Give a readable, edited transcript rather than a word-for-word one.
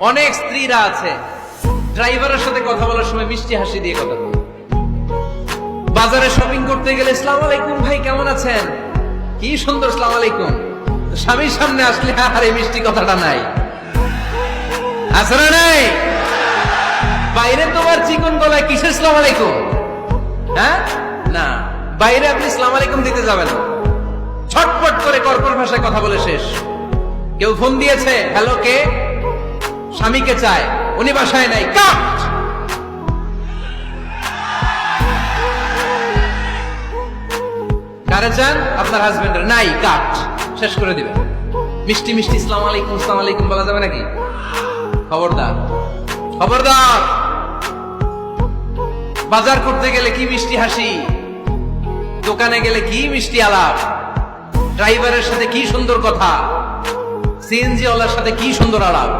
অনেক স্ত্রীরা আছে ড্রাইভারের সাথে কথা বলার সময় মিষ্টি হাসি দিয়ে কথা বলে। বাজারে শপিং করতে গেলে আসসালামু আলাইকুম ভাই কেমন আছেন, কি সুন্দর আসসালামু আলাইকুম। স্বামীর সামনে আসলে আর এই মিষ্টি কথাটা নাই, আছে না নাই? বাইরে তোমার চিকন গলায় কিসের আসসালামু আলাইকুম? হ্যাঁ না, বাইরে আপনি আসসালামু আলাইকুম দিতে যাবেন না, ছটপট করে কর্কশ ভাষায় কথা বলে শেষ। কেউ ফোন দিয়েছে, হ্যালো কে? স্বামীকে চায়, উনি বাসায় নাই, কাট। কারে চান? আপনার হাজবেন্ডের, নাই, কাট, শেষ করে দিবেন। মিষ্টি মিষ্টি আসসালামু আলাইকুম আসসালামু আলাইকুম বলা যাবে নাকি? খবরদার, খবরদার। বাজার করতে গেলে কি মিষ্টি হাসি, দোকানে গেলে কি মিষ্টি আলাপ, ড্রাইভারের সাথে কি সুন্দর কথা, সিএনজি ওয়ালার সাথে কি সুন্দর আলাপ।